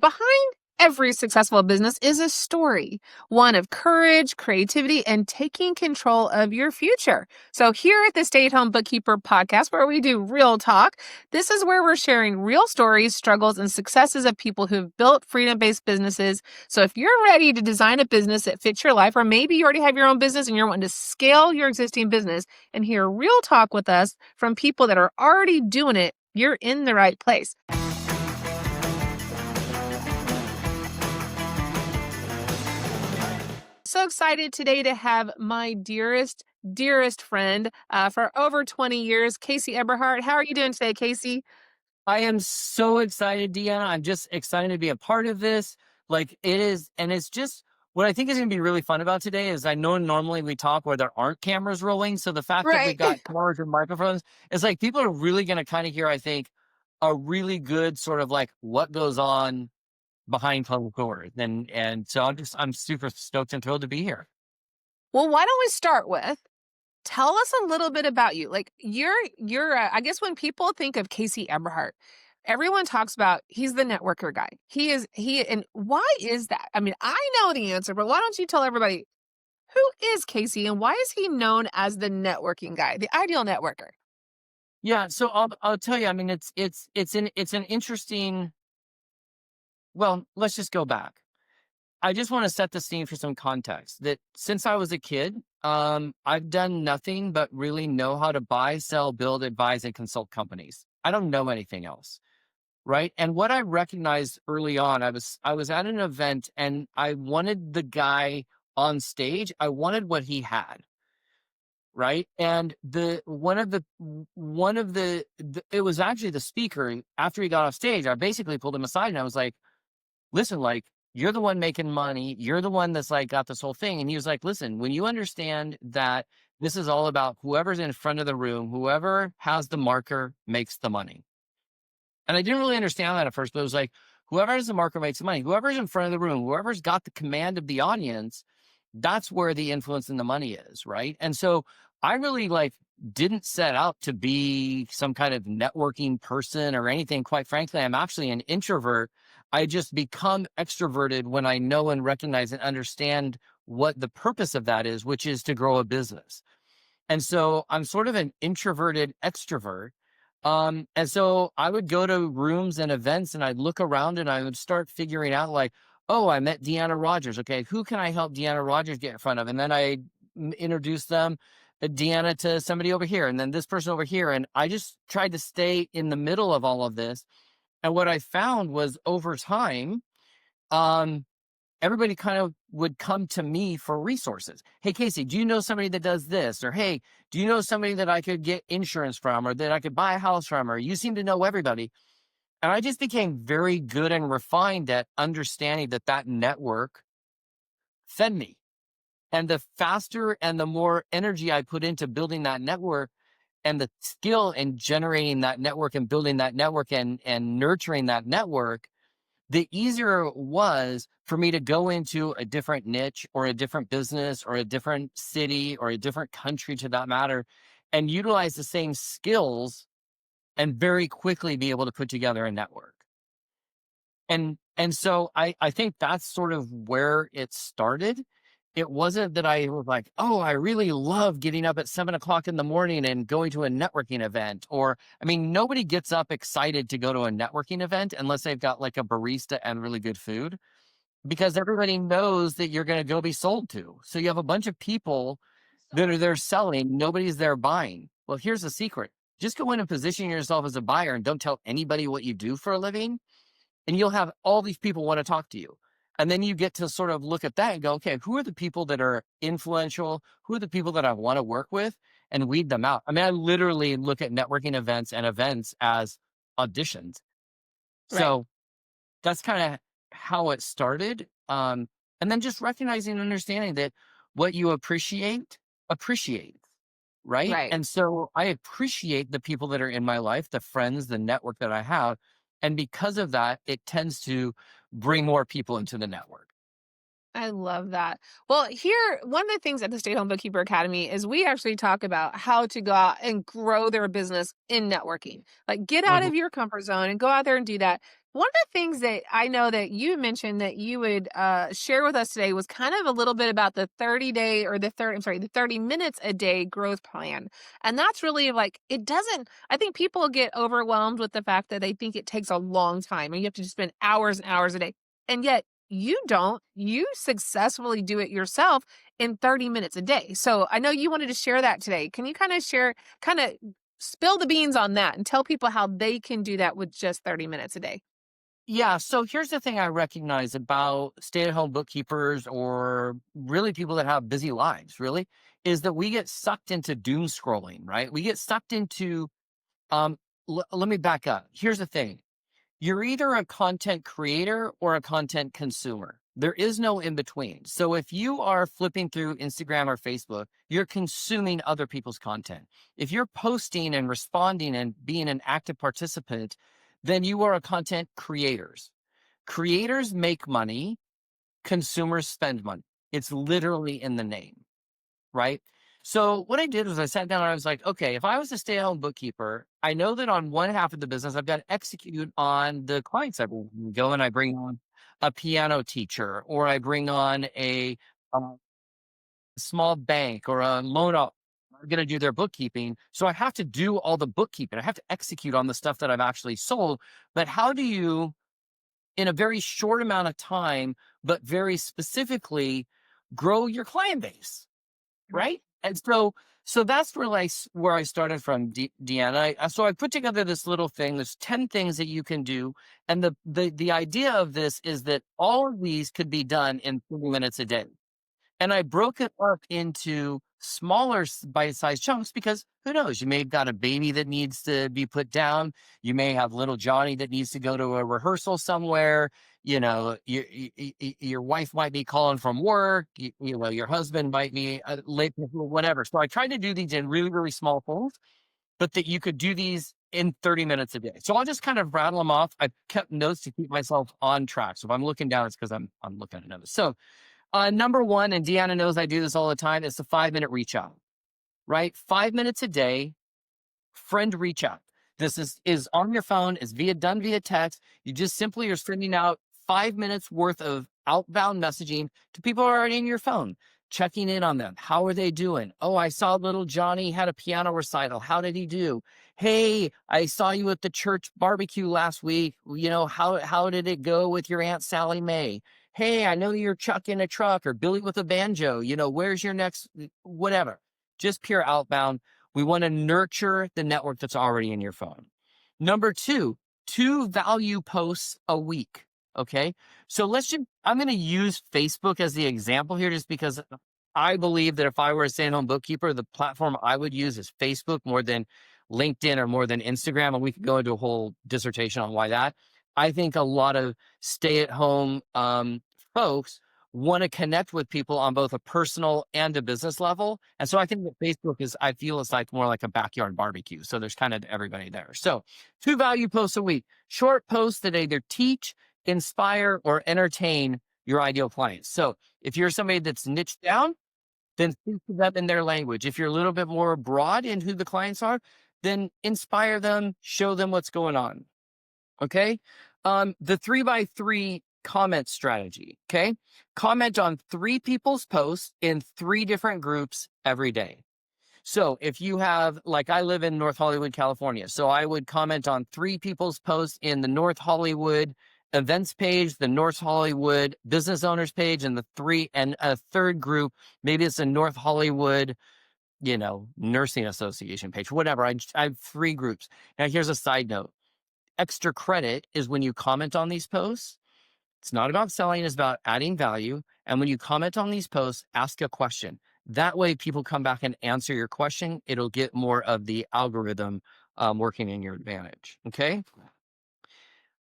Behind every successful business is a story, one of courage, creativity, and taking control of your future. So, here at the Stay at Home Bookkeeper Podcast, where we do real talk, this is where we're sharing real stories, struggles, and successes of people who've built freedom-based businesses. So, if you're ready to design a business that fits your life, or maybe you already have your own business and you're wanting to scale your existing business and hear real talk with us from people that are already doing it, you're in the right place. So excited today to have my dearest friend for over 20 years, Casey Eberhart. How are you doing today, Casey? I am so excited, Deanna. I'm just excited to be a part of this. Like it is, and it's just what I think is going to be really fun about today is I know normally we talk where there aren't cameras rolling. So the fact that we've Right. got cameras and microphones is like people are really going to kind of hear, I think, a really good sort of like what goes on behind closed doors. And so I'm super stoked and thrilled to be here. Well, why don't we start with tell us a little bit about you. Like you're I guess when people think of Casey Eberhart, everyone talks about he's the networker guy. And why is that? I mean, I know the answer, but why don't you tell everybody who is Casey and why is he known as the networking guy, the ideal networker? Yeah, so I'll tell you. I mean, it's an interesting. Well, let's just go back. I just want to set the scene for some context that since I was a kid, I've done nothing but really know how to buy, sell, build, advise, and consult companies. I don't know anything else. Right. And what I recognized early on, I was at an event and I wanted the guy on stage. I wanted what he had. Right. And it was actually the speaker after he got off stage. I basically pulled him aside and I was like, listen, like, you're the one making money. You're the one that's like got this whole thing. And he was like, listen, when you understand that this is all about whoever's in front of the room, whoever has the marker makes the money. And I didn't really understand that at first, but it was like, whoever has the marker makes the money. Whoever's in front of the room, whoever's got the command of the audience, that's where the influence and the money is. Right. And so I really like didn't set out to be some kind of networking person or anything. Quite frankly, I'm actually an introvert. I just become extroverted when I know and recognize and understand what the purpose of that is, which is to grow a business. And so I'm sort of an introverted extrovert. And so I would go to rooms and events and I'd look around and I would start figuring out like, oh, I met Deanna Rogers. Okay, who can I help Deanna Rogers get in front of? And then I introduce them, Deanna, to somebody over here, and then this person over here. And I just tried to stay in the middle of all of this. And what I found was over time, um, everybody kind of would come to me for resources. Hey, Casey, do you know somebody that does this? Or, hey, do you know somebody that I could get insurance from or that I could buy a house from? Or you seem to know everybody. And I just became very good and refined at understanding that that network fed me. And the faster and the more energy I put into building that network and the skill in generating that network and building that network and nurturing that network, the easier it was for me to go into a different niche or a different business or a different city or a different country to that matter and utilize the same skills and very quickly be able to put together a network. And so I think that's sort of where it started. It wasn't that I was like, oh, I really love getting up at 7 o'clock in the morning and going to a networking event. Or, I mean, nobody gets up excited to go to a networking event unless they've got like a barista and really good food, because everybody knows that you're going to go be sold to. So you have a bunch of people that are there selling, nobody's there buying. Well, here's the secret. Just go in and position yourself as a buyer and don't tell anybody what you do for a living. And you'll have all these people want to talk to you. And then you get to sort of look at that and go, okay, who are the people that are influential? Who are the people that I want to work with, and weed them out? I mean, I literally look at networking events and events as auditions. Right. So that's kind of how it started. And then just recognizing and understanding that what you appreciates. Right. Right. And so I appreciate the people that are in my life, the friends, the network that I have. And because of that, it tends to bring more people into the network. I love that. Well, here, one of the things at the Stay Home Bookkeeper Academy is we actually talk about how to go out and grow their business in networking. Like, get out Mhm. of your comfort zone and go out there and do that. One of the things that I know that you mentioned that you would share with us today was kind of a little bit about the 30-day or the 30 minutes a day growth plan. And that's really like, I think people get overwhelmed with the fact that they think it takes a long time and you have to just spend hours and hours a day. And yet you don't. You successfully do it yourself in 30 minutes a day. So I know you wanted to share that today. Can you kind of spill the beans on that and tell people how they can do that with just 30 minutes a day? Yeah. So here's the thing I recognize about stay-at-home bookkeepers, or really people that have busy lives, really, is that we get sucked into doom scrolling, right? We get sucked into, um, let me back up. Here's the thing. You're either a content creator or a content consumer. There is no in between. So if you are flipping through Instagram or Facebook, you're consuming other people's content. If you're posting and responding and being an active participant, then you are a content creators. Creators make money, consumers spend money. It's literally in the name, right? So what I did was I sat down and I was like, okay, if I was a stay-at-home bookkeeper, I know that on one half of the business, I've got to execute on the clients. I go and I bring on a piano teacher, or I bring on a small bank or a loan are going to do their bookkeeping. So I have to do all the bookkeeping. I have to execute on the stuff that I've actually sold. But how do you, in a very short amount of time, but very specifically, grow your client base? Right. And so that's where I started from, Deanna. So I put together this little thing. There's 10 things that you can do. And the idea of this is that all of these could be done in 30 minutes a day. And I broke it up into smaller bite-sized chunks because who knows? You may have got a baby that needs to be put down. You may have little Johnny that needs to go to a rehearsal somewhere. You know, your wife might be calling from work. You know, your husband might be late, whatever. So I tried to do these in really, really small things, but that you could do these in 30 minutes a day. So I'll just kind of rattle them off. I kept notes to keep myself on track. So if I'm looking down, it's because I'm looking at notes. So number one, and Deanna knows I do this all the time, it's a 5-minute reach out, right? 5 minutes a day, friend reach out. This is on your phone, is done via text. You just simply are sending out 5 minutes worth of outbound messaging to people who are already in your phone, checking in on them. How are they doing? Oh, I saw little Johnny had a piano recital. How did he do? Hey, I saw you at the church barbecue last week. You know, how did it go with your Aunt Sally Mae? Hey, I know you're Chuck in a truck or Billy with a banjo. You know, where's your next, whatever. Just pure outbound. We want to nurture the network that's already in your phone. Number two value posts a week. Okay. So I'm going to use Facebook as the example here, just because I believe that if I were a stay-at-home bookkeeper, the platform I would use is Facebook more than LinkedIn or more than Instagram. And we could go into a whole dissertation on why that. I think a lot of stay-at-home folks want to connect with people on both a personal and a business level. And so I think that Facebook I feel it's like more like a backyard barbecue. So there's kind of everybody there. So 2 value posts a week, short posts that either teach, inspire, or entertain your ideal clients. So if you're somebody that's niched down, then speak to them in their language. If you're a little bit more broad in who the clients are, then inspire them, show them what's going on. Okay. The 3x3 comment strategy. Okay. Comment on 3 people's posts in 3 different groups every day. So if you have, like, I live in North Hollywood, California. So I would comment on 3 people's posts in the North Hollywood events page, the North Hollywood business owners page, and a third group. Maybe it's a North Hollywood, nursing association page, whatever. I have 3 groups. Now here's a side note. Extra credit is when you comment on these posts. It's not about selling, it's about adding value. And when you comment on these posts, ask a question. That way people come back and answer your question. It'll get more of the algorithm working in your advantage. Okay.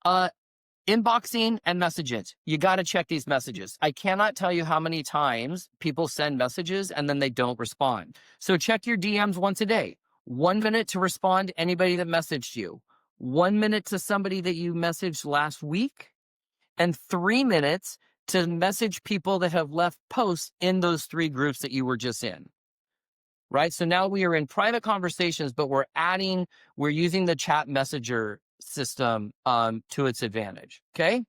Inboxing and messages. You got to check these messages. I cannot tell you how many times people send messages and then they don't respond. So check your DMs once a day. 1 minute to respond to anybody that messaged you. 1 minute to somebody that you messaged last week, and 3 minutes to message people that have left posts in those 3 groups that you were just in. Right? So now we are in private conversations, but we're using the chat messenger system to its advantage. Okay.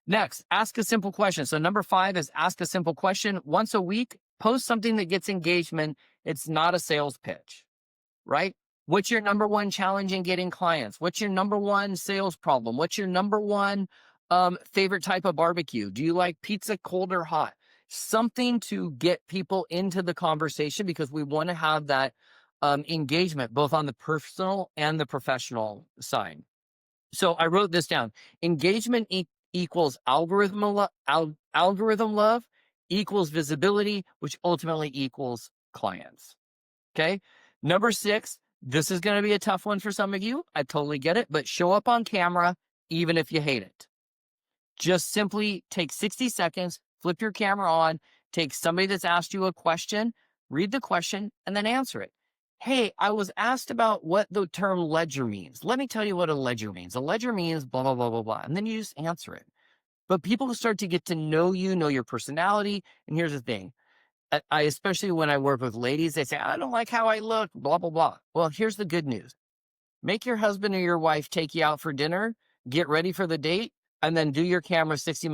Next, ask a simple question. So number 5 is ask a simple question once a week. Post something that gets engagement. It's not a sales pitch, right? What's your number one challenge in getting clients? What's your number one sales problem? What's your number one favorite type of barbecue? Do you like pizza cold or hot? Something to get people into the conversation, because we want to have that engagement both on the personal and the professional side. So I wrote this down. Engagement equals algorithm love equals visibility, which ultimately equals clients. Okay. Number 6, this is going to be a tough one for some of you. I totally get it, but show up on camera, even if you hate it. Just simply take 60 seconds, flip your camera on, take somebody that's asked you a question, read the question, and then answer it. Hey, I was asked about what the term ledger means. Let me tell you what a ledger means. A ledger means blah, blah, blah, blah, blah. And then you just answer it. But people start to get to know you, know your personality. And here's the thing. I especially when I work with ladies, they say, I don't like how I look, blah, blah, blah. Well, here's the good news. Make your husband or your wife take you out for dinner, get ready for the date, and then do your camera 60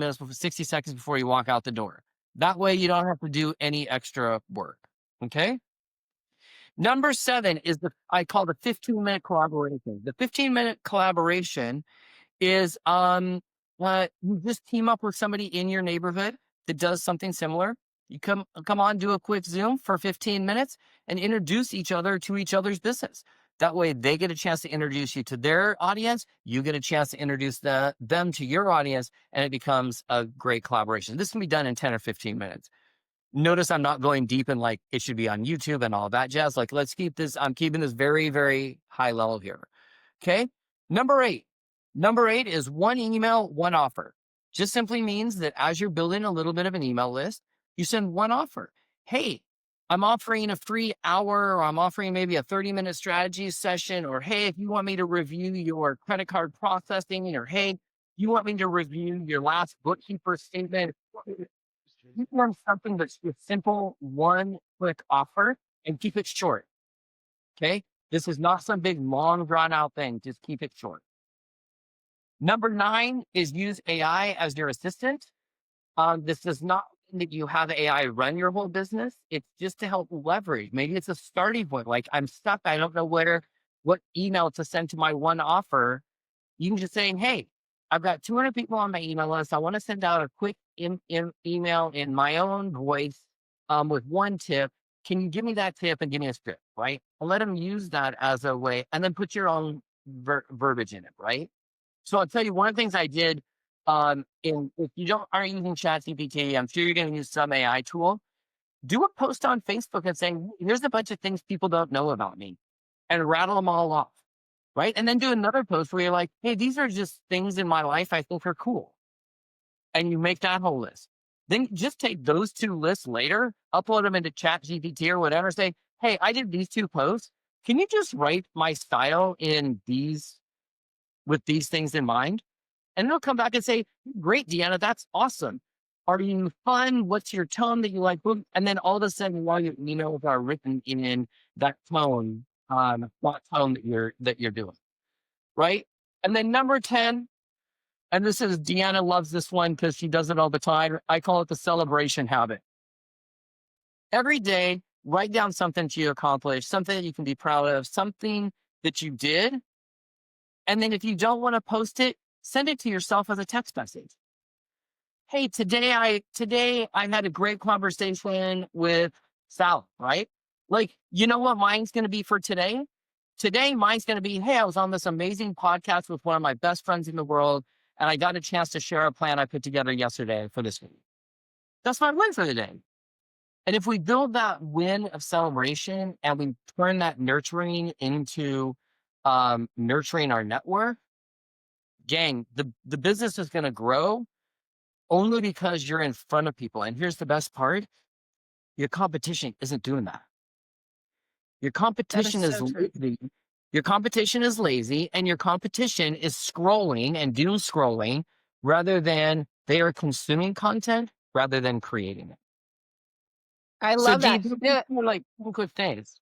seconds before you walk out the door. That way you don't have to do any extra work. Okay. Number 7 is I call the 15-minute collaboration. The 15-minute collaboration is you just team up with somebody in your neighborhood that does something similar. You come on, do a quick Zoom for 15 minutes and introduce each other to each other's business. That way they get a chance to introduce you to their audience. You get a chance to introduce them to your audience, and it becomes a great collaboration. This can be done in 10 or 15 minutes. Notice I'm not going deep in like it should be on YouTube and all that jazz. Like, let's keep this, I'm keeping this very, very high level here. Okay. Number 8 is one email, one offer. Just simply means that as you're building a little bit of an email list, you send one offer. Hey, I'm offering a free hour, or I'm offering maybe a 30-minute strategy session, or hey, if you want me to review your credit card processing, or hey, you want me to review your last bookkeeper statement. You want something that's a simple, one quick offer, and keep it short. Okay. This is not some big, long, drawn out thing. Just keep it short. Number 9 is use AI as your assistant. This does not mean that you have AI run your whole business. It's just to help leverage. Maybe it's a starting point. Like, I'm stuck. I don't know what email to send to my one offer. You can just say, hey, I've got 200 people on my email list. I want to send out a quick email in my own voice with one tip. Can you give me that tip and give me a script, right? And let them use that as a way, and then put your own verbiage in it, right? So I'll tell you one of the things I did. If you aren't using ChatGPT, I'm sure you're going to use some AI tool. Do a post on Facebook and say, here's a bunch of things people don't know about me, and rattle them all off. Right. And then do another post where you're like, hey, these are just things in my life I think are cool. And you make that whole list. Then just take those 2 lists later, upload them into ChatGPT or whatever, say, hey, I did these 2 posts. Can you just write my style in with these things in mind? And they'll come back and say, great, Deanna, that's awesome. Are you fun? What's your tone that you like? And then all of a sudden, while your emails are written in that tone, what tone that you're doing, right? And then number 10, and this is Deanna loves this one because she does it all the time. I call it the celebration habit. Every day, write down something you accomplished, something that you can be proud of, something that you did. And then if you don't want to post it, send it to yourself as a text message. Hey, today I had a great conversation with Sal, right? Like, you know what mine's going to be for today? Today, mine's going to be, hey, I was on this amazing podcast with one of my best friends in the world, and I got a chance to share a plan I put together yesterday for this week. That's my win for the day. And if we build that win of celebration and we turn that nurturing into nurturing our network, gang, the business is going to grow only because you're in front of people. And here's the best part. Your competition isn't doing that. Your competition is lazy. Your competition is lazy, and your competition is scrolling and doom scrolling rather than they are consuming content rather than creating it. I love that. Like good things.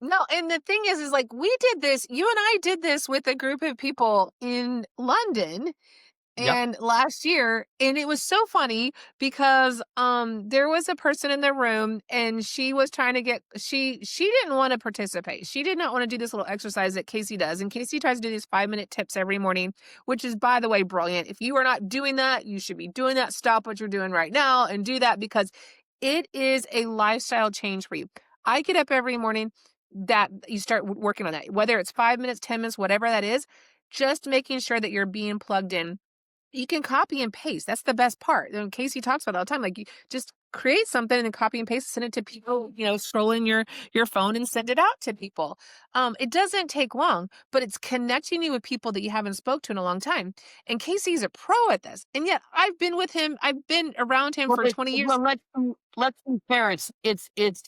No, and the thing is like we did this, you and I did this with a group of people in London Yep. and last year, and it was so funny because there was a person in the room and she was trying to get she didn't want to participate. She did not want to do this little exercise that Casey does. And Casey tries to do these 5-minute tips every morning, which is, by the way, brilliant. If you are not doing that, you should be doing that. Stop what you're doing right now and do that, because it is a lifestyle change for you. I get up every morning that you start working on that, whether it's 5 minutes, 10 minutes, whatever that is, just making sure that you're being plugged in. You can copy and paste. That's the best part. And Casey talks about it all the time. Like, you just create something and then copy and paste, send it to people, scroll in your phone and send it out to people. It doesn't take long, but it's connecting you with people that you haven't spoke to in a long time. And Casey's a pro at this. And yet I've been with him. I've been around him for 20 years. Well, let's be fair. It's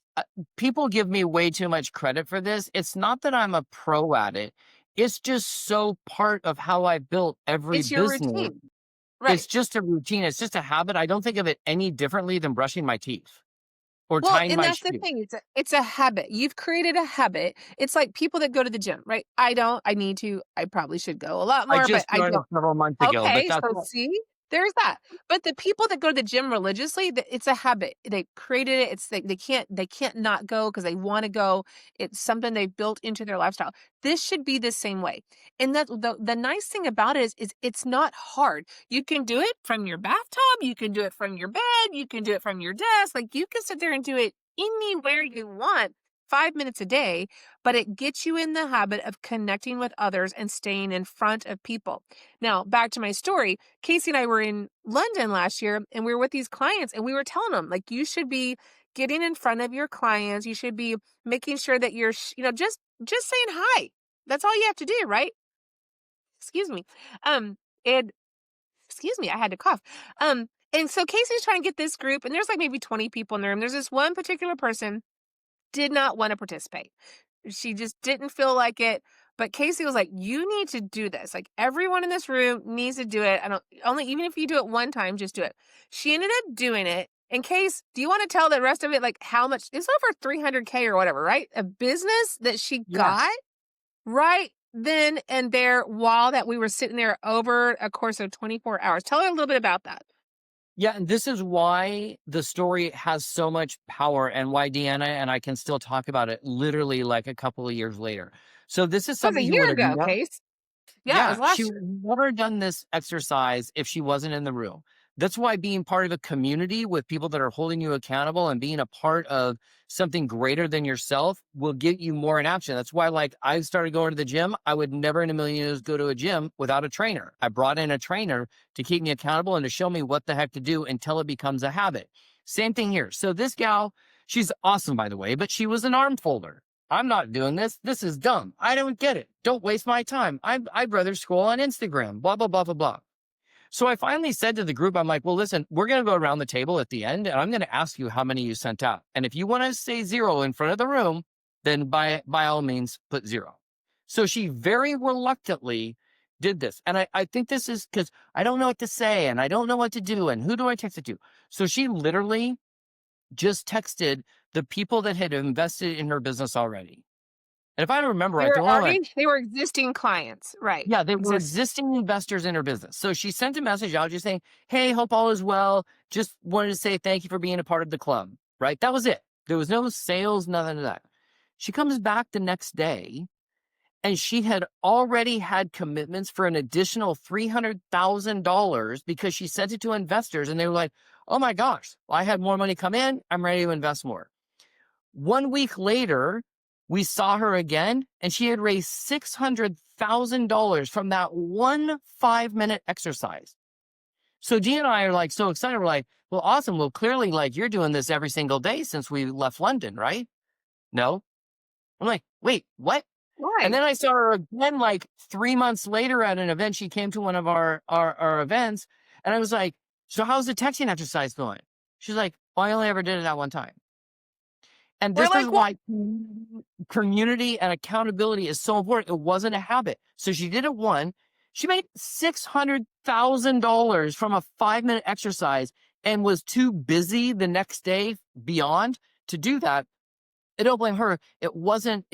people give me way too much credit for this. It's not that I'm a pro at it. It's just so part of how I built every It's your business. routine. Right. It's just a routine. It's just a habit. I don't think of it any differently than brushing my teeth or Well, tying and my that's the shoes. thing. It's a habit. You've created a habit. It's like people that go to the gym, right? I don't. I need to. I probably should go a lot I more, but just I started don't. several months ago, but Okay, that's so see, there's that. But the people that go to the gym religiously, it's a habit. They created it. It's they can't not go because they want to go. It's something they built into their lifestyle. This should be the same way. And that the nice thing about it is it's not hard. You can do it from your bathtub. You can do it from your bed. You can do it from your desk. Like, you can sit there and do it anywhere you want. 5 minutes a day, but it gets you in the habit of connecting with others and staying in front of people. Now, back to my story, Casey and I were in London last year and we were with these clients and we were telling them, like, you should be getting in front of your clients. You should be making sure that you're, just saying hi. That's all you have to do, right? Excuse me. And excuse me, I had to cough. And so Casey's trying to get this group, and there's like maybe 20 people in the room. There's this one particular person did not want to participate. She just didn't feel like it. But Casey was like, you need to do this. Like, everyone in this room needs to do it. Even if you do it one time, just do it. She ended up doing it. And Case, do you want to tell the rest of it, like how much? It's over 300K or whatever, right? A business that she got right then and there while that we were sitting there over a course of 24 hours. Tell her a little bit about that. Yeah, and this is why the story has so much power and why Deanna and I can still talk about it literally like a couple of years later. So this is That was a something you year would have ago, never, Case. Yeah, it was last she year. would have never done this exercise if she wasn't in the room. That's why being part of a community with people that are holding you accountable and being a part of something greater than yourself will get you more in action. That's why, like, I started going to the gym. I would never in a million years go to a gym without a trainer. I brought in a trainer to keep me accountable and to show me what the heck to do until it becomes a habit. Same thing here. So this gal, she's awesome, by the way, but she was an arm folder. I'm not doing this. This is dumb. I don't get it. Don't waste my time. I'd rather scroll on Instagram, blah, blah, blah, blah, blah. So I finally said to the group, I'm like, well, listen, we're going to go around the table at the end and I'm going to ask you how many you sent out. And if you want to say 0 in front of the room, then by all means, put 0. So she very reluctantly did this. And I think this is because I don't know what to say and I don't know what to do. And who do I text it to? So she literally just texted the people that had invested in her business already. And if I remember right, They were existing clients, right? yeah, they were existing investors in her business. So she sent a message out just saying, hey, hope all is well. Just wanted to say thank you for being a part of the club, right? That was it. There was no sales, nothing of that. She comes back the next day and she had already had commitments for an additional $300,000 because she sent it to investors and they were like, oh my gosh, I had more money come in. I'm ready to invest more. 1 week later, we saw her again, and she had raised $600,000 from that one 5-minute exercise. So Deanna and I are like so excited. We're like, well, awesome. Well, clearly, like, you're doing this every single day since we left London, right? No. I'm like, wait, what? Why? And then I saw her again, like 3 months later at an event. She came to one of our events, and I was like, so how's the texting exercise going? She's like, well, I only ever did it that one time. And this is why community and accountability is so important. It wasn't a habit. So she did it one. She made $600,000 from a 5-minute exercise and was too busy the next day beyond to do that. I don't blame her. It wasn't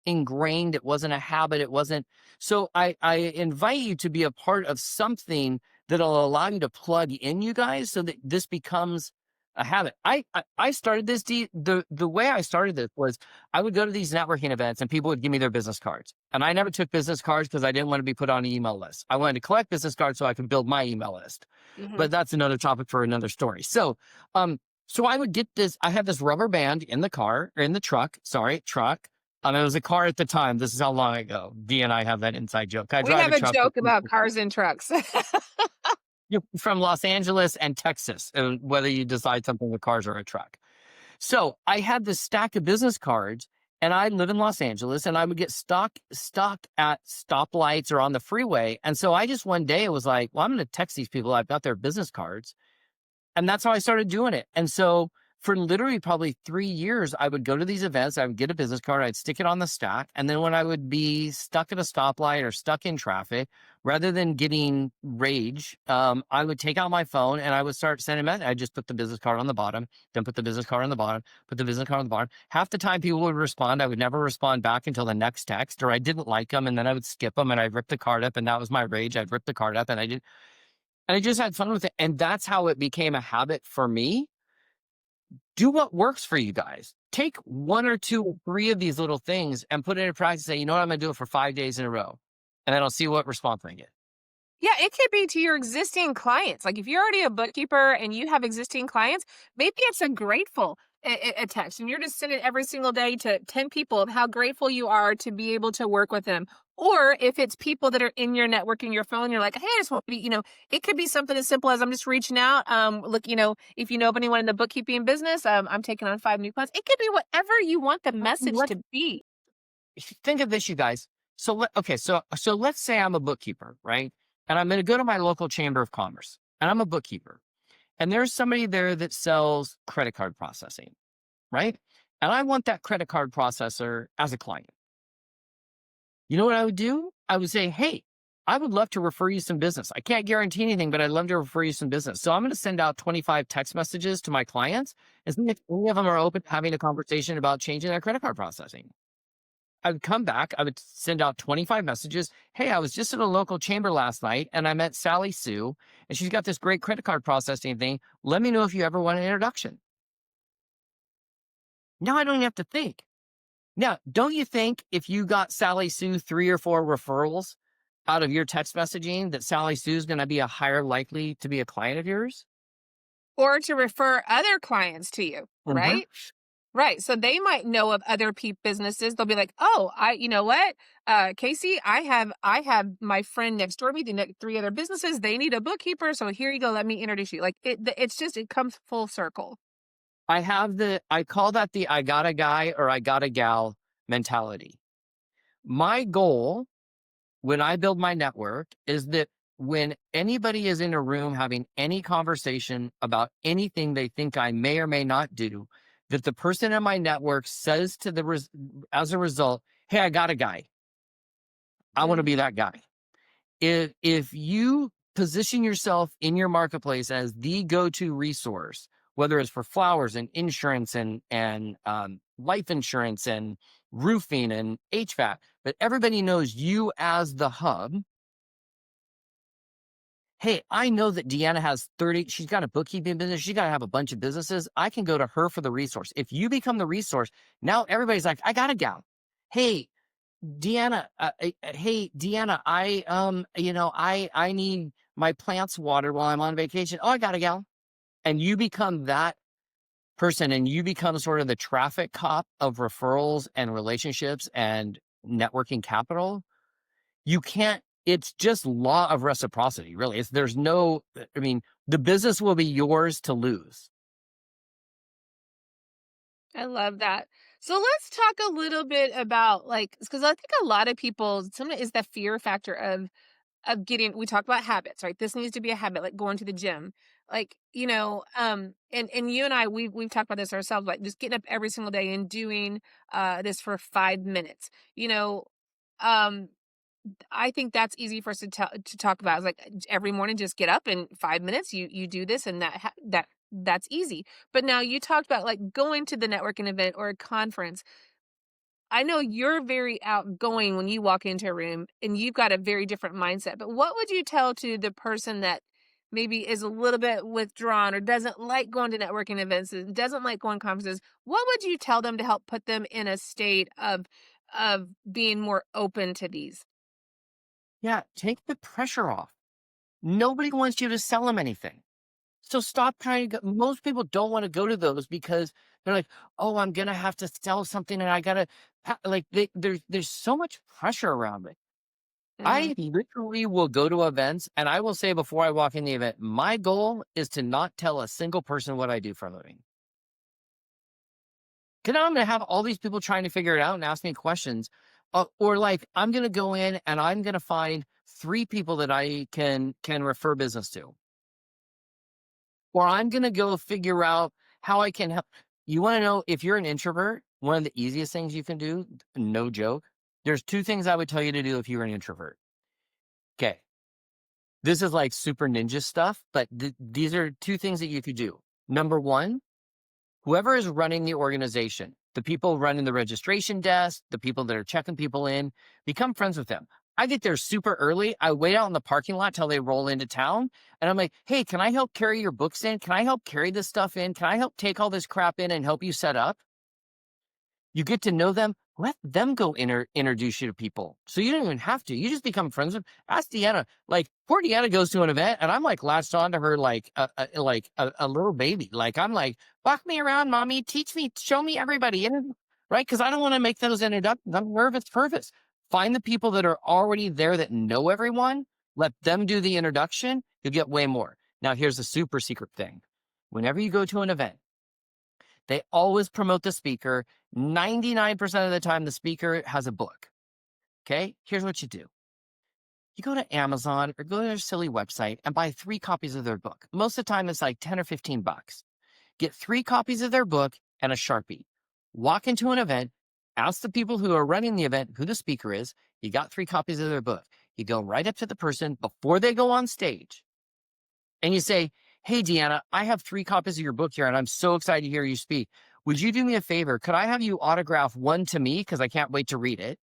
ingrained. It wasn't a habit. It wasn't. So I invite you to be a part of something that'll allow you to plug in, you guys, so that this becomes a habit. I started this, the way I started this was I would go to these networking events and people would give me their business cards. And I never took business cards because I didn't want to be put on an email list. I wanted to collect business cards so I could build my email list. Hmm. But that's another topic for another story. So I would get this. I had this rubber band in the car, or in the truck. Sorry, truck. It was a car at the time. This is how long ago. Dee and I have that inside joke. I We drive have a a truck joke about cars and trucks. from Los Angeles and Texas, whether you decide something with cars or a truck. So I had this stack of business cards, and I live in Los Angeles, and I would get stuck at stoplights or on the freeway. And so I just one day was like, well, I'm going to text these people. I've got their business cards. And that's how I started doing it. And so for literally probably 3 years, I would go to these events. I would get a business card. I'd stick it on the stack. And then when I would be stuck at a stoplight or stuck in traffic, rather than getting rage, I would take out my phone and I would start sending messages. I'd just put the business card on the bottom, then put the business card on the bottom, put the business card on the bottom. Half the time people would respond. I would never respond back until the next text, or I didn't like them. And then I would skip them and I'd rip the card up. And that was my rage. I'd rip the card up and I just had fun with it. And that's how it became a habit for me. Do what works for you guys. Take 1 or 2 or 3 of these little things and put it into practice. Say, you know what, I'm going to do it for 5 days in a row. And then I'll see what response I get. Yeah, it could be to your existing clients. Like if you're already a bookkeeper and you have existing clients, maybe it's a grateful a text, and you're just sending every single day to 10 people of how grateful you are to be able to work with them. Or if it's people that are in your network in your phone, you're like, hey, I just want to be, it could be something as simple as I'm just reaching out. Look, if you know of anyone in the bookkeeping business, I'm taking on 5 new clients. It could be whatever you want the message Let's to be. think of this, you guys. So let's say I'm a bookkeeper, right? And I'm going to go to my local chamber of commerce, and I'm a bookkeeper. And there's somebody there that sells credit card processing, right? And I want that credit card processor as a client. You know what I would do? I would say, hey, I would love to refer you some business. I can't guarantee anything, but I'd love to refer you some business. So I'm going to send out 25 text messages to my clients and see if any of them are open to having a conversation about changing their credit card processing. I would come back. I would send out 25 messages. Hey, I was just at a local chamber last night and I met Sally Sue, and she's got this great credit card processing thing. Let me know if you ever want an introduction. Now I don't even have to think. Now, don't you think if you got Sally Sue 3 or 4 referrals out of your text messaging, that Sally Sue is going to be a higher likely to be a client of yours? Or to refer other clients to you, Mhm. right? Right. So they might know of other businesses. They'll be like, "Oh, you know what, Casey, I have my friend next door to me. The 3 other businesses. They need a bookkeeper. So here you go. Let me introduce you." Like it comes full circle. I call that the I got a guy or I got a gal mentality. My goal when I build my network is that when anybody is in a room having any conversation about anything they think I may or may not do, that the person in my network says to as a result, hey, I got a guy. I want to be that guy. If you position yourself in your marketplace as the go-to resource, whether it's for flowers and insurance and life insurance and roofing and HVAC, but everybody knows you as the hub. Hey, I know that Deanna has 30, she's got a bookkeeping business. She's got to have a bunch of businesses. I can go to her for the resource. If you become the resource, now everybody's like, I got a gal. Hey, Deanna, I need my plants watered while I'm on vacation. Oh, I got a gal. And you become that person, and you become sort of the traffic cop of referrals and relationships and networking capital. You can't, it's just law of reciprocity, really. The business will be yours to lose. I love that. So let's talk a little bit about because I think a lot of people, some is the fear factor of getting, we talk about habits, right? This needs to be a habit, like going to the gym. And you and I, we've talked about this ourselves, like just getting up every single day and doing this for 5 minutes. Um, I think that's easy for us to talk about. It's like every morning, just get up and 5 minutes, you do this, and that that's easy. But now you talked about like going to the networking event or a conference. I know you're very outgoing when you walk into a room and you've got a very different mindset. But what would you tell to the person that maybe is a little bit withdrawn or doesn't like going to networking events and doesn't like going conferences? What would you tell them to help put them in a state of being more open to these? Yeah, take the pressure off. Nobody wants you to sell them anything. So stop trying to go. Most people don't want to go to those because they're like, oh, I'm gonna have to sell something, and I gotta like there's so much pressure around it. Mhm. I literally will go to events, and I will say before I walk in the event, my goal is to not tell a single person what I do for a living. Because I'm going to have all these people trying to figure it out and ask me questions. Or like I'm going to go in and I'm going to find 3 people that I can refer business to. Or I'm going to go figure out how I can help. You want to know if you're an introvert, one of the easiest things you can do, no joke. There's 2 things I would tell you to do if you're an introvert. Okay. This is like super ninja stuff, but these are 2 things that you could do. Number 1, whoever is running the organization, the people running the registration desk, the people that are checking people in, become friends with them. I get there super early. I wait out in the parking lot till they roll into town. And I'm like, hey, can I help carry your books in? Can I help carry this stuff in? Can I help take all this crap in and help you set up? You get to know them. Let them go introduce you to people. So you don't even have to. You just become friends with. Ask Deanna. Like poor Deanna goes to an event, and I'm like latched on to her like a little baby. Like I'm like, walk me around, mommy. Teach me, show me everybody. Right? Because I don't want to make those introductions. I'm nervous. Purpose. Find the people that are already there that know everyone. Let them do the introduction. You'll get way more. Now here's the super secret thing. Whenever you go to an event, they always promote the speaker. 99% of the time, the speaker has a book. Okay, here's what you do. You go to Amazon or go to their silly website and buy 3 copies of their book. Most of the time, it's like 10 or 15 bucks. Get 3 copies of their book and a Sharpie. Walk into an event, ask the people who are running the event who the speaker is. You got 3 copies of their book. You go right up to the person before they go on stage and you say, hey, Deanna, I have 3 copies of your book here and I'm so excited to hear you speak. Would you do me a favor? Could I have you autograph 1 to me? Because I can't wait to read it.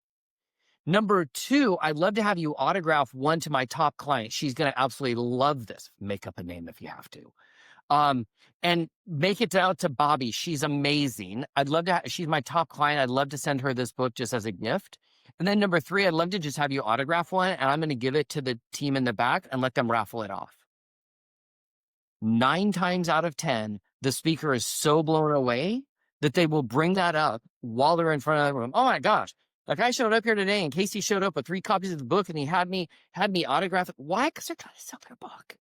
Number 2, I'd love to have you autograph 1 to my top client. She's going to absolutely love this. Make up a name if you have to. And make it out to Bobby. She's amazing. I'd love to, she's my top client. I'd love to send her this book just as a gift. And then number 3, I'd love to just have you autograph 1 and I'm going to give it to the team in the back and let them raffle it off. 9 times out of 10, the speaker is so blown away that they will bring that up while they're in front of the room. Oh my gosh. Like I showed up here today and Casey showed up with 3 copies of the book and he had me autograph it. Why? Because they're trying to sell their book.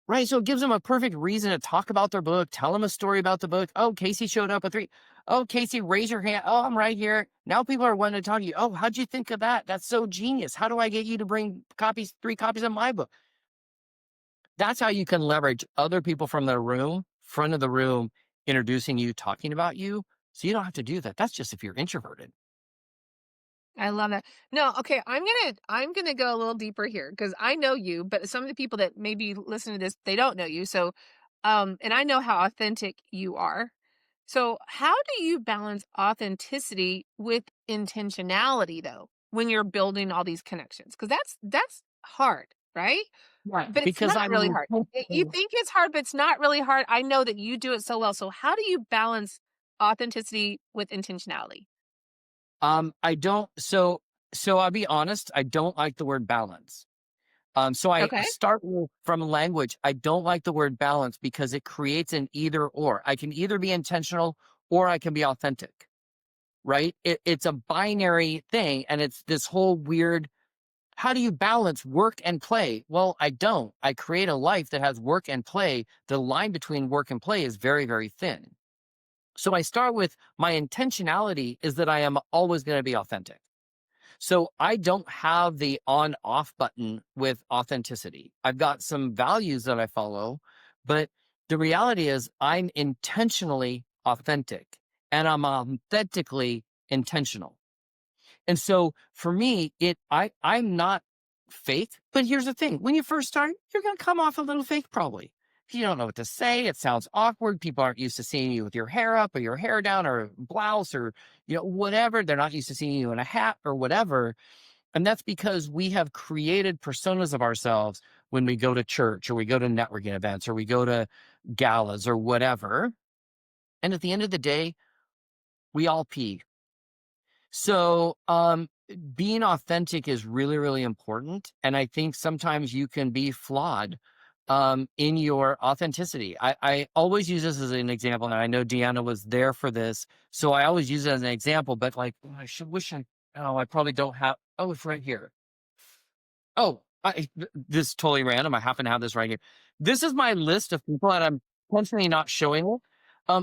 Right. So it gives them a perfect reason to talk about their book, tell them a story about the book. Oh, Casey showed up with 3. Oh, Casey, raise your hand. Oh, I'm right here. Now people are wanting to talk to you. Oh, how'd you think of that? That's so genius. How do I get you to bring 3 copies of my book? That's how you can leverage other people from the room, front of the room, introducing you, talking about you. So you don't have to do that. That's just if you're introverted. I love that. No, okay, I'm gonna go a little deeper here because I know you, but some of the people that maybe listen to this, they don't know you. So, and I know how authentic you are. So, how do you balance authenticity with intentionality though when you're building all these connections? Because that's hard, right? Right. But it's Because not I'm really hard. You think it's hard, but it's not really hard. I know that you do it so well. So, how do you balance authenticity with intentionality? I don't so I'll be honest, I don't like the word balance. So I Okay. start from language. I don't like the word balance because it creates an either or. I can either be intentional or I can be authentic, right? It's a binary thing. And it's this whole weird, how do you balance work and play? Well, I don't. I create a life that has work and play. The line between work and play is very, very thin. So I start with my intentionality is that I am always going to be authentic. So I don't have the on off button with authenticity. I've got some values that I follow, but the reality is I'm intentionally authentic and I'm authentically intentional. And so for me, I'm not fake, but here's the thing. When you first start, you're going to come off a little fake probably You don't know what to say. It sounds awkward. People aren't used to seeing you with your hair up or your hair down or a blouse or, whatever. They're not used to seeing you in a hat or whatever. And that's because we have created personas of ourselves when we go to church or we go to networking events or we go to galas or whatever. And at the end of the day, we all pee. So, being authentic is really, really important. And I think sometimes you can be flawed in your authenticity. I always use this as an example, and I know Deanna was there for this. So I always use it as an example, but like, I probably don't have, it's right here. This is totally random. I happen to have this right here. This is my list of people that I'm intentionally not showing it.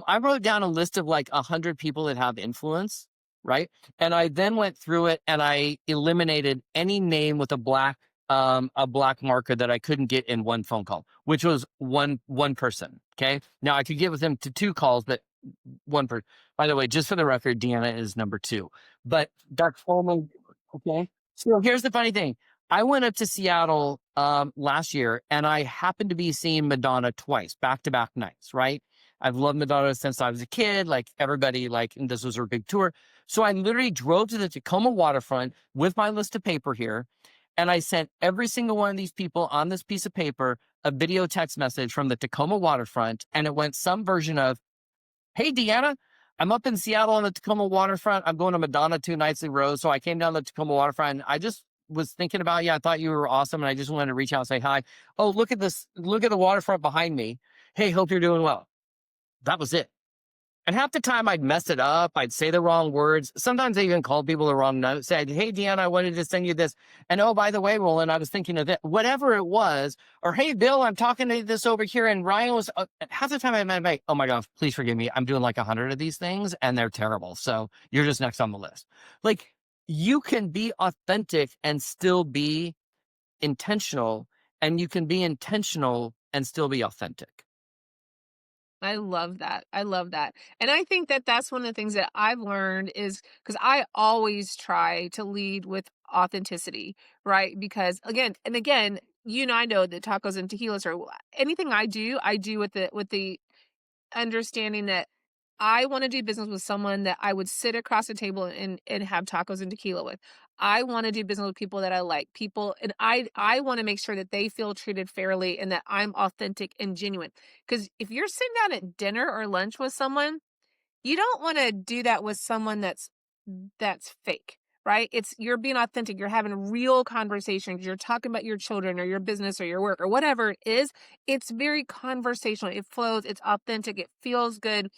I wrote down a list of like 100 people that have influence, right? And I then went through it and I eliminated any name with a black marker that I couldn't get in one phone call, which was one person. Okay. Now I could get with them to 2 calls, but one person. By the way, just for the record, Deanna is number 2. But that's only okay. So here's the funny thing. I went up to Seattle last year and I happened to be seeing Madonna twice, back-to-back nights, right? I've loved Madonna since I was a kid, like everybody, and this was her big tour. So I literally drove to the Tacoma waterfront with my list of paper here. And I sent every single one of these people on this piece of paper a video text message from the Tacoma waterfront. And it went some version of, "Hey, Deanna, I'm up in Seattle on the Tacoma waterfront. I'm going to Madonna 2 nights in a row. So I came down the Tacoma waterfront and I just was thinking about you. I thought you were awesome. And I just wanted to reach out and say hi. Oh, look at this. Look at the waterfront behind me. Hey, hope you're doing well." That was it. And half the time I'd mess it up. I'd say the wrong words. Sometimes I even called people the wrong note, said, "Hey, Deanna, I wanted to send you this. And oh, by the way, Roland, I was thinking of that," whatever it was. Or, "Hey, Bill, I'm talking to this over here." And Ryan was, half the time I'm like, "Oh my gosh, please forgive me. I'm doing like 100 of these things and they're terrible. So you're just next on the list." Like, you can be authentic and still be intentional, and you can be intentional and still be authentic. I love that. I love that. And I think that that's one of the things that I've learned is because I always try to lead with authenticity, right? Because again, I know that tacos and tequilas or anything I do with the understanding that I want to do business with someone that I would sit across the table and have tacos and tequila with. I want to do business with people that I like, people, and I want to make sure that they feel treated fairly and that I'm authentic and genuine. Because if you're sitting down at dinner or lunch with someone, you don't want to do that with someone that's fake, right? You're being authentic. You're having real conversations. You're talking about your children or your business or your work or whatever it is. It's very conversational. It flows. It's authentic. It feels good.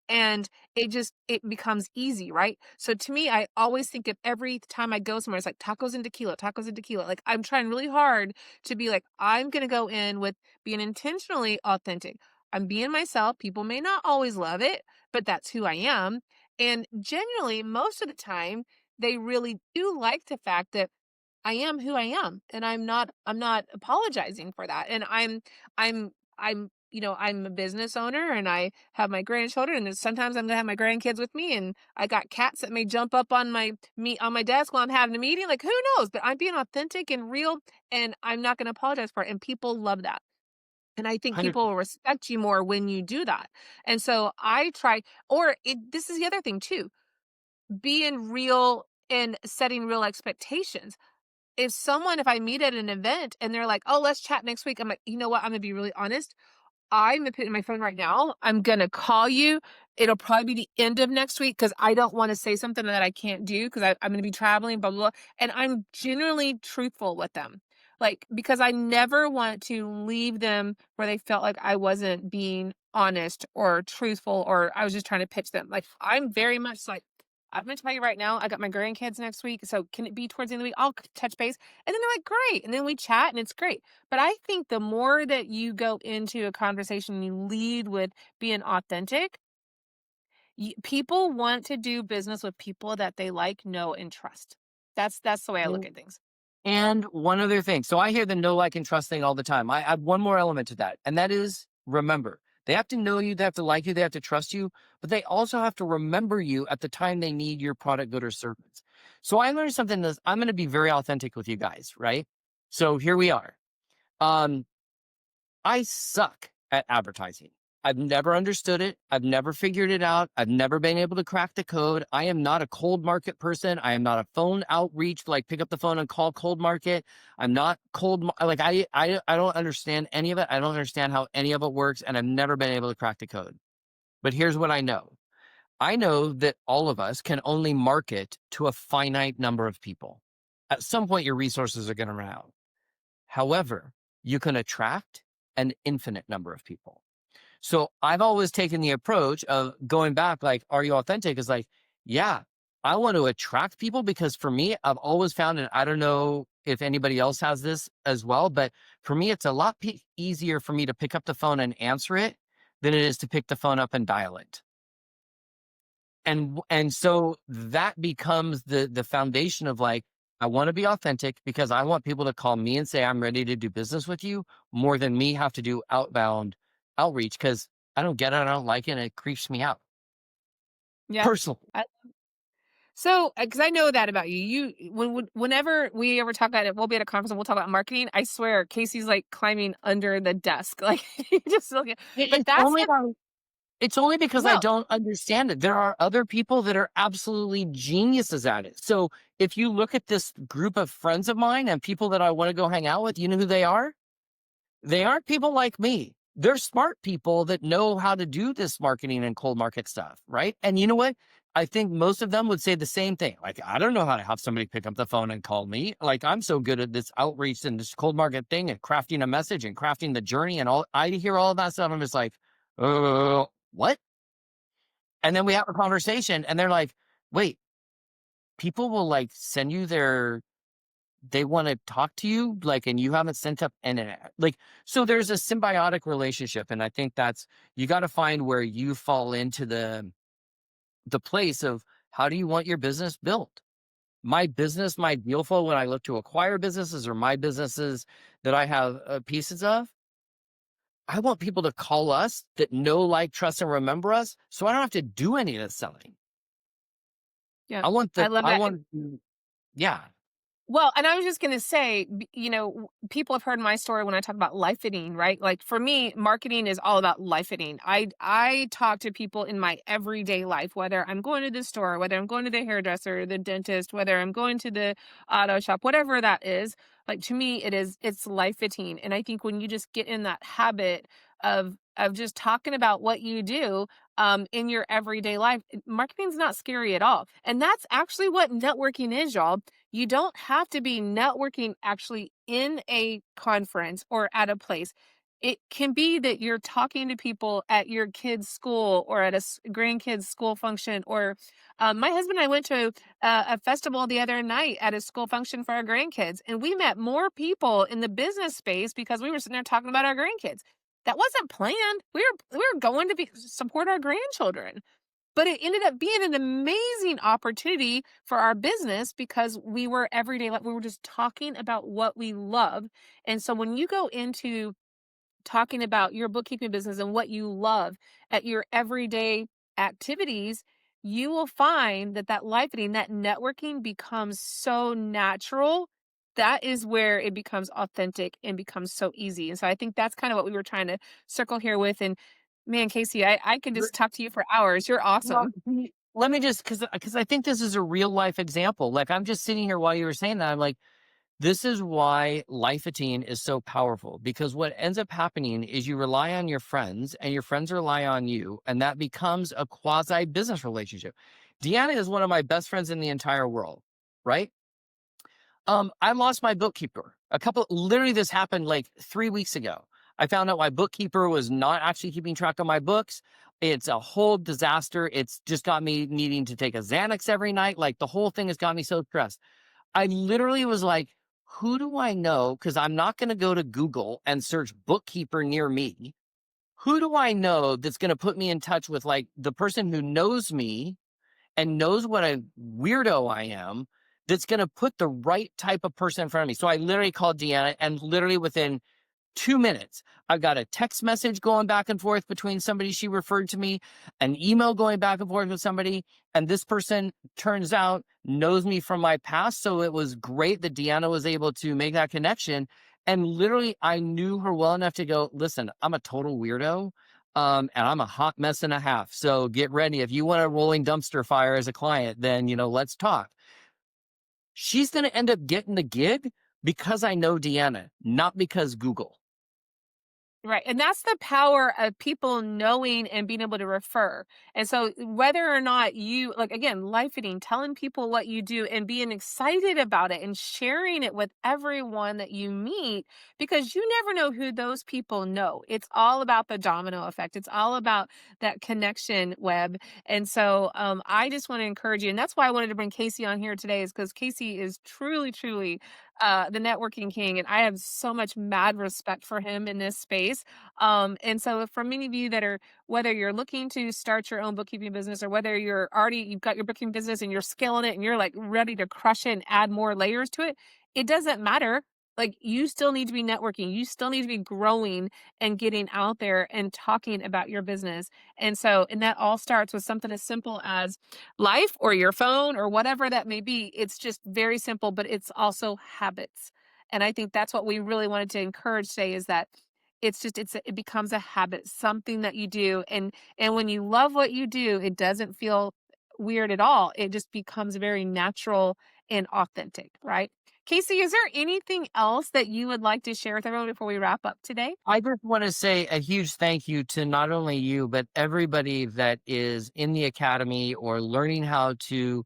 And it becomes easy, right? So to me, I always think of every time I go somewhere, it's like tacos and tequila, tacos and tequila. Like I'm trying really hard to be like, I'm going to go in with being intentionally authentic. I'm being myself. People may not always love it, but that's who I am. And genuinely, most of the time, they really do like the fact that I am who I am, and I'm not apologizing for that. And I'm a business owner and I have my grandchildren, and then sometimes I'm gonna have my grandkids with me, and I got cats that may jump up on my desk while I'm having a meeting. Like, who knows? But I'm being authentic and real, and I'm not gonna apologize for it. And people love that. And I think 100. people will respect you more when you do that. And so I try, this is the other thing too, being real and setting real expectations. If I meet at an event and they're like, "Oh, let's chat next week," I'm like, "You know what? I'm gonna be really honest. I'm gonna put it in my phone right now. I'm gonna call you. It'll probably be the end of next week because I don't want to say something that I can't do because I'm gonna be traveling, blah, blah, blah." And I'm generally truthful with them. Like, because I never want to leave them where they felt like I wasn't being honest or truthful or I was just trying to pitch them. Like, I'm very much like, "I'm gonna tell you right now, I got my grandkids next week. So can it be towards the end of the week? I'll touch base." And then they're like, "Great." And then we chat and it's great. But I think the more that you go into a conversation, you lead with being authentic, people want to do business with people that they like, know, and trust. That's the way I look at things. And one other thing. So I hear the know, like, and trust thing all the time. I have one more element to that. And that is, remember, they have to know you, they have to like you, they have to trust you, but they also have to remember you at the time they need your product, good, or service. So I learned something that I'm going to be very authentic with you guys, right? So here we are. I suck at advertising. I've never understood it. I've never figured it out. I've never been able to crack the code. I am not a cold market person. I am not a phone outreach, like pick up the phone and call cold market. I'm not like I don't understand any of it. I don't understand how any of it works, and I've never been able to crack the code. But here's what I know. I know that all of us can only market to a finite number of people. At some point, your resources are going to run out. However, you can attract an infinite number of people. So I've always taken the approach of going back, like, are you authentic? Is like, yeah, I want to attract people, because for me, I've always found, and I don't know if anybody else has this as well, but for me, it's a lot easier for me to pick up the phone and answer it than it is to pick the phone up and dial it. And so that becomes the foundation of like, I want to be authentic because I want people to call me and say, I'm ready to do business with you, more than me have to do outbound outreach, because I don't get it. I don't like it. And it creeps me out. Yeah. Personally. So, because I know that about you, whenever we ever talk about it, we'll be at a conference and we'll talk about marketing. I swear, Casey's like climbing under the desk, like just looking. But that's It's only because I no, don't understand it. There are other people that are absolutely geniuses at it. So if you look at this group of friends of mine and people that I want to go hang out with, you know who they are? They aren't people like me. They're smart people that know how to do this marketing and cold market stuff, right? And you know what? I think most of them would say the same thing. Like, I don't know how to have somebody pick up the phone and call me. Like, I'm so good at this outreach and this cold market thing and crafting a message and crafting the journey and all. I hear all of that stuff. I'm just like, what? And then we have a conversation and they're like, wait, people will like send you they want to talk to you, like, and you haven't sent up like, so there's a symbiotic relationship. And I think you got to find where you fall into the place of how do you want your business built? My business, my deal flow, when I look to acquire businesses or my businesses that I have pieces of, I want people to call us that know, like, trust, and remember us. So I don't have to do any of the selling. yeah, I want I love that. Yeah. Well, and I was just going to say, people have heard my story when I talk about life fitting, right? Like for me, marketing is all about life fitting. I talk to people in my everyday life, whether I'm going to the store, whether I'm going to the hairdresser, the dentist, whether I'm going to the auto shop, whatever that is. Like to me, it's life fitting. And I think when you just get in that habit of just talking about what you do in your everyday life, marketing's not scary at all. And that's actually what networking is, y'all. You don't have to be networking actually in a conference or at a place. It can be that you're talking to people at your kid's school or at a grandkid's school function. Or my husband and I went to a festival the other night at a school function for our grandkids. And we met more people in the business space because we were sitting there talking about our grandkids. That wasn't planned. We were going to support our grandchildren. But it ended up being an amazing opportunity for our business because we were everyday, like we were just talking about what we love. And so when you go into talking about your bookkeeping business and what you love at your everyday activities, you will find that life fitting, that networking becomes so natural. That is where it becomes authentic and becomes so easy. And so I think that's kind of what we were trying to circle here with. And man, Casey, I could just talk to you for hours. You're Well, awesome. let me just, because I think this is a real life example. Like, I'm just sitting here while you were saying that. I'm like, this is why Lifeatine is so powerful, because what ends up happening is you rely on your friends and your friends rely on you, and that becomes a quasi business relationship. Deanna is one of my best friends in the entire world, right? I lost my bookkeeper. Literally this happened like 3 weeks ago. I found out my bookkeeper was not actually keeping track of my books. It's a whole disaster. It's just got me needing to take a Xanax every night. Like, the whole thing has got me so stressed. I literally was like, who do I know? Because I'm not going to go to Google and search bookkeeper near me. Who do I know that's going to put me in touch with like the person who knows me and knows what a weirdo I am, that's going to put the right type of person in front of me? So I literally called Deanna, and literally within 2 minutes, I've got a text message going back and forth between somebody she referred to me, an email going back and forth with somebody, and this person, turns out, knows me from my past. So it was great that Deanna was able to make that connection. And literally, I knew her well enough to go, listen, I'm a total weirdo. And I'm a hot mess and a half. So get ready. If you want a rolling dumpster fire as a client, then, let's talk. She's going to end up getting the gig because I know Deanna, not because Google. Right. And that's the power of people knowing and being able to refer. And so whether or not you like again, life fitting, telling people what you do and being excited about it and sharing it with everyone that you meet, because you never know who those people know. It's all about the domino effect. It's all about that connection web. And so I just want to encourage you. And that's why I wanted to bring Casey on here today, is because Casey is truly, truly the networking king. And I have so much mad respect for him in this space. And so for many of you that are, whether you're looking to start your own bookkeeping business or whether you've got your bookkeeping business and you're scaling it and you're like ready to crush it and add more layers to it, it doesn't matter. Like you still need to be networking. You still need to be growing and getting out there and talking about your business. And that all starts with something as simple as life or your phone or whatever that may be. It's just very simple, but it's also habits. And I think that's what we really wanted to encourage today, is that it becomes a habit, something that you do. And when you love what you do, it doesn't feel weird at all. It just becomes very natural and authentic, right? Casey, is there anything else that you would like to share with everyone before we wrap up today? I just want to say a huge thank you to not only you, but everybody that is in the academy or learning how to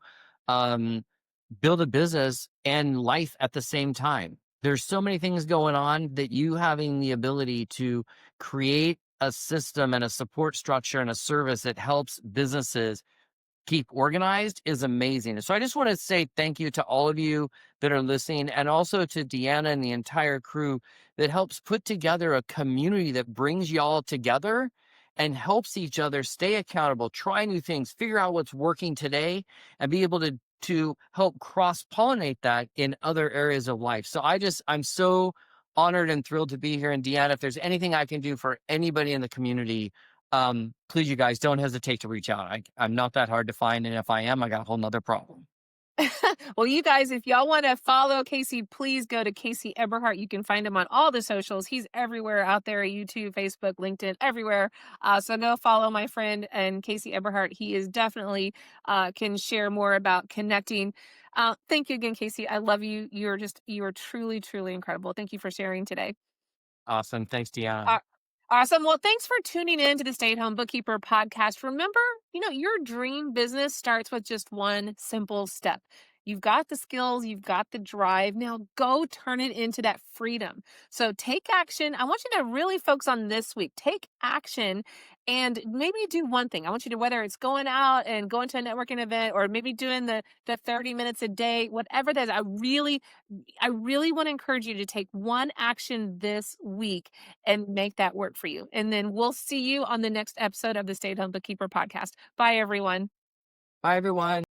um, build a business and life at the same time. There's so many things going on that you having the ability to create a system and a support structure and a service that helps businesses keep organized is amazing. And so I just want to say thank you to all of you that are listening, and also to Deanna and the entire crew that helps put together a community that brings y'all together and helps each other stay accountable, try new things, figure out what's working today, and be able to help cross-pollinate that in other areas of life. So I'm so honored and thrilled to be here. And Deanna, if there's anything I can do for anybody in the community, please, you guys, don't hesitate to reach out. I'm not that hard to find. And if I am, I got a whole nother problem. Well, you guys, if y'all want to follow Casey, please go to Casey Eberhart. You can find him on all the socials. He's everywhere out there: YouTube, Facebook, LinkedIn, everywhere. So go follow my friend and Casey Eberhart. He is definitely can share more about connecting. Thank you again, Casey. I love you. You are truly, truly incredible. Thank you for sharing today. Awesome. Thanks, Deanna. Uh, Awesome. Well, thanks for tuning in to the Stay at Home Bookkeeper podcast. Remember, your dream business starts with just one simple step. You've got the skills, you've got the drive. Now go turn it into that freedom. So take action. I want you to really focus on this week. Take action and maybe do one thing. I want you to, whether it's going out and going to a networking event or maybe doing the 30 minutes a day, whatever that is, I really want to encourage you to take one action this week and make that work for you. And then we'll see you on the next episode of the Stay at Home Bookkeeper podcast. Bye, everyone. Bye, everyone.